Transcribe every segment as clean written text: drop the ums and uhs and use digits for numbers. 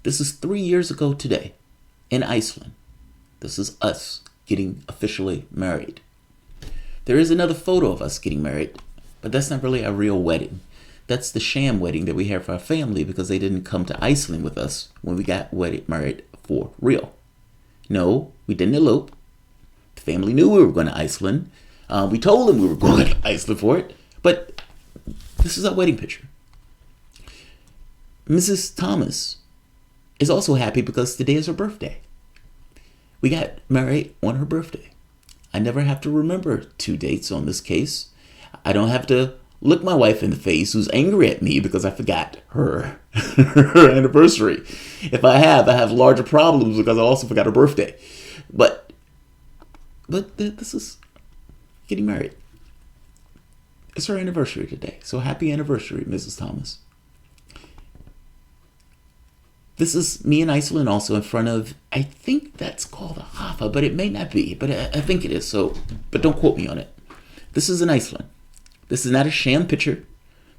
This is 3 years ago today in Iceland. This is us getting officially married. There is another photo of us getting married, but that's not really our real wedding. That's the sham wedding that we have for our family because they didn't come to Iceland with us when we got married for real. No, we didn't elope. The family knew we were going to Iceland. We told them we were going to Iceland for it, but this is our wedding picture. Mrs. Thomas is also happy because today is her birthday. We got married on her birthday. I never have to remember 2 dates on this case. I don't have to look my wife in the face who's angry at me because I forgot her anniversary. If I have larger problems because I also forgot her birthday. But this is getting married. It's her anniversary today. So happy anniversary, Mrs. Thomas. This is me in Iceland also in front of, I think that's called a Hafa, but it may not be, but I think it is. So, but don't quote me on it. This is in Iceland. This is not a sham picture.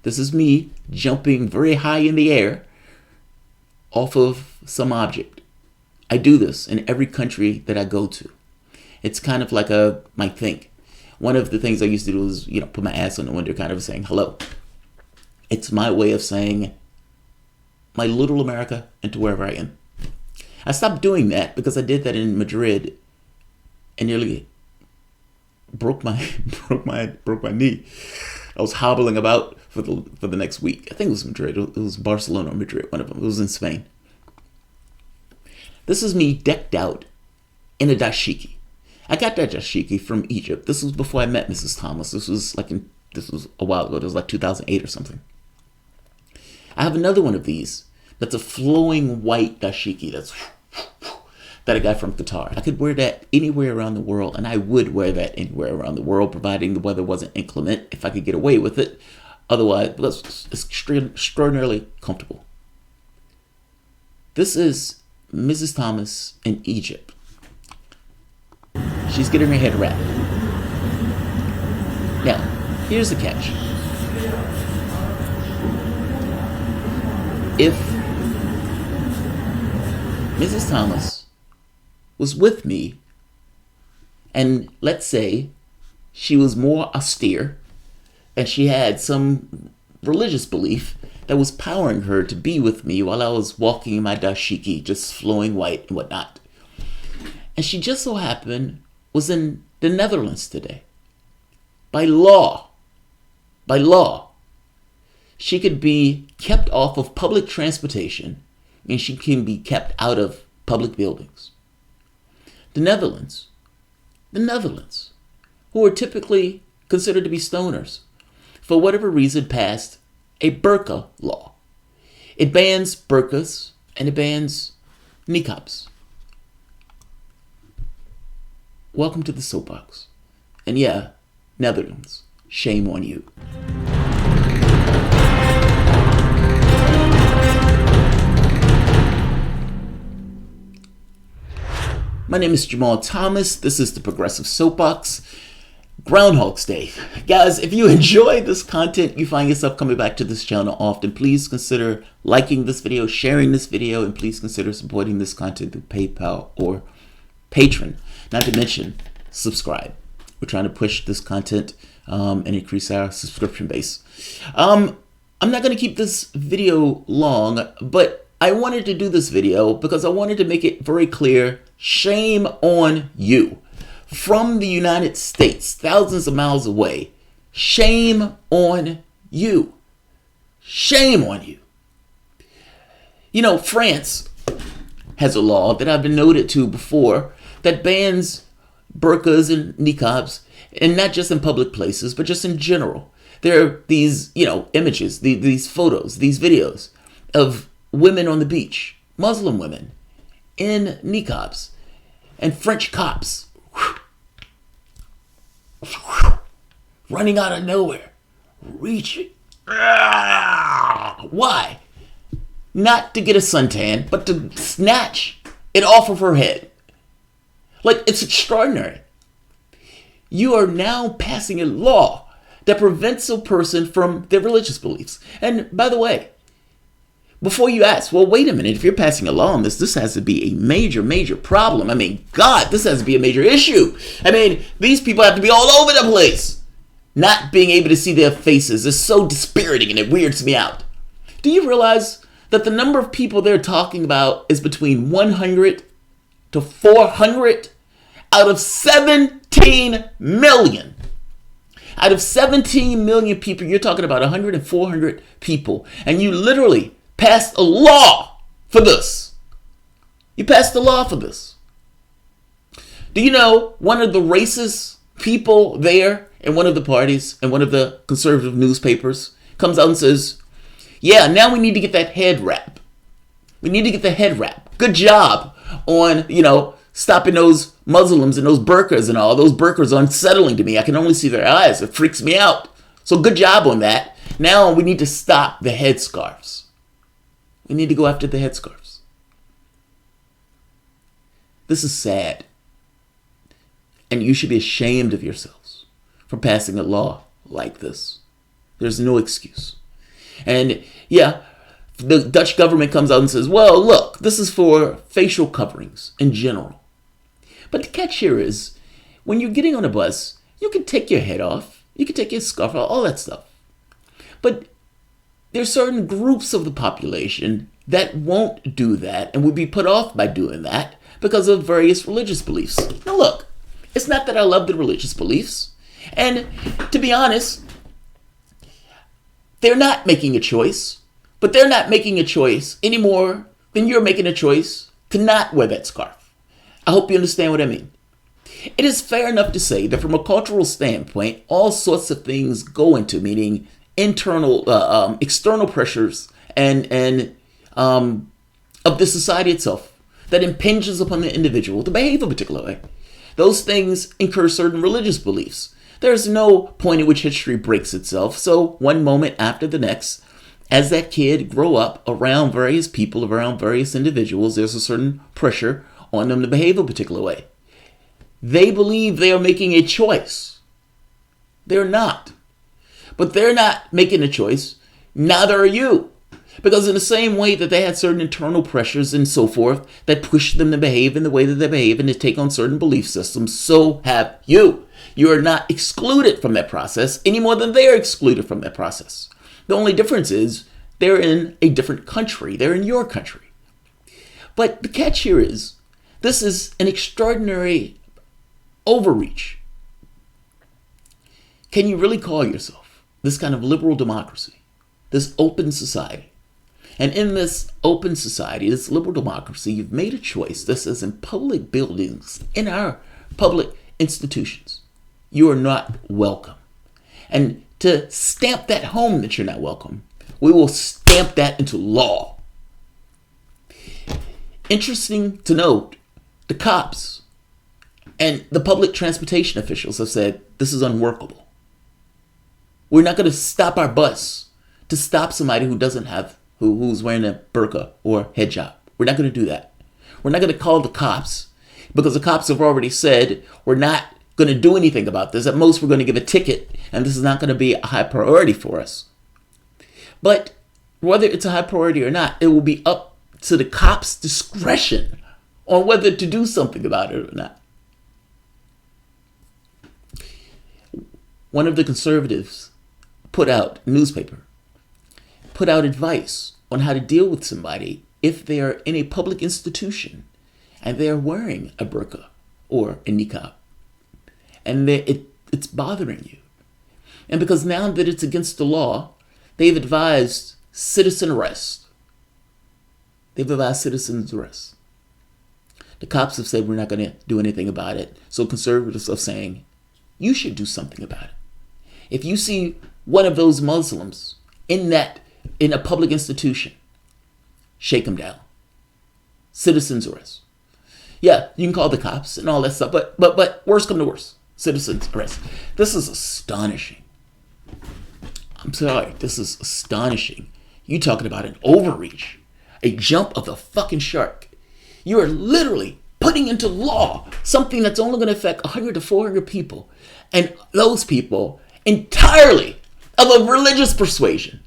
This is me jumping very high in the air off of some object. I do this in every country that I go to. It's kind of like my thing. One of the things I used to do is, put my ass on the window, kind of saying hello. It's my way of saying my little America into wherever I am. I stopped doing that because I did that in Madrid and nearly broke my knee. I was hobbling about for the next week. I think it was Madrid. It was Barcelona or Madrid, one of them. It was in Spain. This is me decked out in a dashiki. I got that dashiki from Egypt. This was before I met Mrs. Thomas. This was a while ago. It was like 2008 or something. I have another one of these that's a flowing white dashiki that I got from Qatar. I could wear that anywhere around the world, and I would wear that anywhere around the world, providing the weather wasn't inclement, if I could get away with it. Otherwise, it's extraordinarily comfortable. This is Mrs. Thomas in Egypt. She's getting her head wrapped. Now, here's the catch. If Mrs. Thomas was with me, and let's say she was more austere, and she had some religious belief that was powering her to be with me while I was walking in my dashiki, just flowing white and whatnot. And she just so happened was in the Netherlands today. By law, she could be kept off of public transportation and she can be kept out of public buildings. The Netherlands, who are typically considered to be stoners, for whatever reason passed a burqa law. It bans burqas and it bans niqabs. Welcome to the soapbox. And yeah, Netherlands, shame on you. My name is Jamarl Thomas. This is the Progressive Soapbox. Groundhog's Day. Guys, if you enjoy this content, you find yourself coming back to this channel often, please consider liking this video, sharing this video, and please consider supporting this content through PayPal or Patreon. Not to mention, subscribe. We're trying to push this content and increase our subscription base. I'm not going to keep this video long, but I wanted to do this video because I wanted to make it very clear, shame on you. From the United States, thousands of miles away, shame on you. Shame on you. You know, France has a law that I've been noted to before that bans burqas and niqabs, and not just in public places, but just in general. There are these, images, these photos, these videos of women on the beach, Muslim women in niqabs, and French cops running out of nowhere, reaching. Why? Not to get a suntan, but to snatch it off of her head. Like, it's extraordinary. You are now passing a law that prevents a person from their religious beliefs. And by the way, before you ask, well, wait a minute, if you're passing a law on this, this has to be a major, major problem. I mean, God, this has to be a major issue. I mean, these people have to be all over the place. Not being able to see their faces is so dispiriting and it weirds me out. Do you realize that the number of people they're talking about is between 100 to 400 out of 17 million? Out of 17 million people, you're talking about 100 and 400 people, and you literally passed a law for this. You passed a law for this. Do you know one of the racist people there in one of the parties, in one of the conservative newspapers, comes out and says, yeah, now we need to get that head wrap. We need to get the head wrap. Good job on, stopping those Muslims and those burqas and all. Those burqas are unsettling to me. I can only see their eyes. It freaks me out. So good job on that. Now we need to stop the headscarves. We need to go after the headscarves. This is sad. And you should be ashamed of yourselves for passing a law like this. There's no excuse. And yeah, the Dutch government comes out and says, well, look, this is for facial coverings in general. But the catch here is, when you're getting on a bus, you can take your head off, you can take your scarf off, all that stuff. But there's certain groups of the population that won't do that and would be put off by doing that because of various religious beliefs. Now look, it's not that I love the religious beliefs. And to be honest, they're not making a choice, but they're not making a choice any more than you're making a choice to not wear that scarf. I hope you understand what I mean. It is fair enough to say that from a cultural standpoint, all sorts of things go into, meaning internal, external pressures and of the society itself that impinges upon the individual to behave a particular way. Those things incur certain religious beliefs. There's no point at which history breaks itself. So one moment after the next, as that kid grow up around various people, around various individuals, there's a certain pressure on them to behave a particular way. They believe they are making a choice. They're not. But they're not making a choice. Neither are you. Because in the same way that they had certain internal pressures and so forth that push them to behave in the way that they behave and to take on certain belief systems, so have you. You are not excluded from that process any more than they are excluded from that process. The only difference is they're in a different country. They're in your country. But the catch here is, this is an extraordinary overreach. Can you really call yourself this kind of liberal democracy, this open society? And in this open society, this liberal democracy, you've made a choice. This is in public buildings, in our public institutions. You are not welcome. And to stamp that home that you're not welcome, we will stamp that into law. Interesting to note, the cops and the public transportation officials have said this is unworkable. We're not going to stop our bus to stop somebody who doesn't have, who's wearing a burqa or hijab. We're not going to do that. We're not going to call the cops because the cops have already said we're not going to do anything about this. At most, we're going to give a ticket, and this is not going to be a high priority for us. But whether it's a high priority or not, it will be up to the cops' discretion on whether to do something about it or not. One of the conservatives put out advice on how to deal with somebody if they are in a public institution and they are wearing a burqa or a niqab. And it's bothering you. And because now that it's against the law, they've advised citizen arrest. They've advised citizen's arrest. The cops have said we're not going to do anything about it. So conservatives are saying, you should do something about it. If you see one of those Muslims in a public institution, shake them down. Citizen's arrest. Yeah, you can call the cops and all that stuff, but worse come to worse. Citizen's arrest. This is astonishing. I'm sorry, this is astonishing. You talking about an overreach, a jump of the fucking shark. You are literally putting into law something that's only going to affect 100 to 400 people, and those people entirely of a religious persuasion.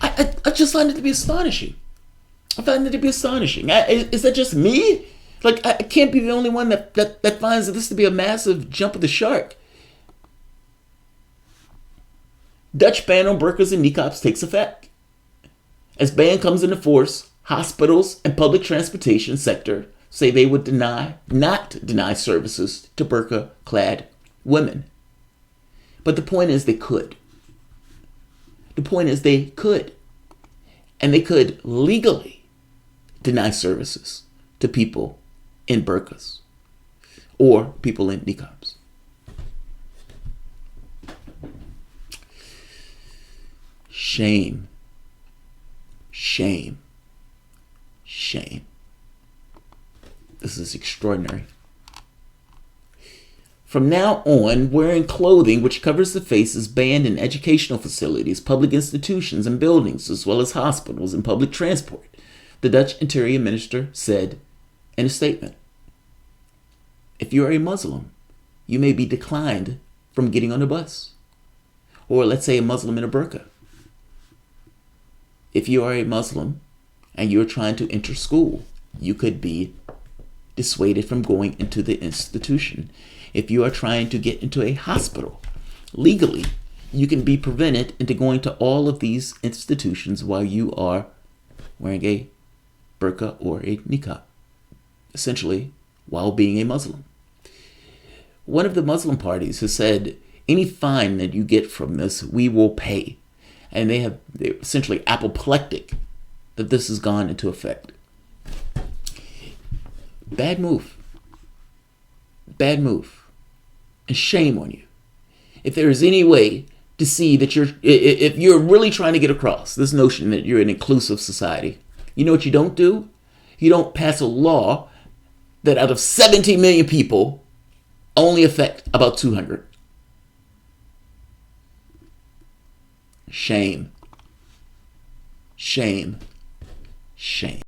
I just find it to be astonishing. I find it to be astonishing. Is that just me? Like, I can't be the only one that finds this to be a massive jump of the shark. Dutch ban on burqas and niqabs takes effect. As ban comes into force, hospitals and public transportation sector say they would not deny services to burqa-clad women. But the point is they could. The point is they could. And they could legally deny services to people in burqas or people in niqabs. Shame. Shame. Shame. This is extraordinary. From now on, wearing clothing which covers the face is banned in educational facilities, public institutions and buildings, as well as hospitals and public transport, the Dutch Interior Minister said in a statement. If you are a Muslim, you may be declined from getting on a bus. Or let's say a Muslim in a burqa. If you are a Muslim and you're trying to enter school, you could be dissuaded from going into the institution. If you are trying to get into a hospital, legally, you can be prevented into going to all of these institutions while you are wearing a burqa or a niqab, essentially while being a Muslim. One of the Muslim parties has said, any fine that you get from this, we will pay. And they're essentially apoplectic that this has gone into effect. Bad move. Bad move. And shame on you. If there is any way to see that if you're really trying to get across this notion that you're an inclusive society, you know what you don't do? You don't pass a law that out of 17 million people only affect about 200. Shame. Shame. Shame.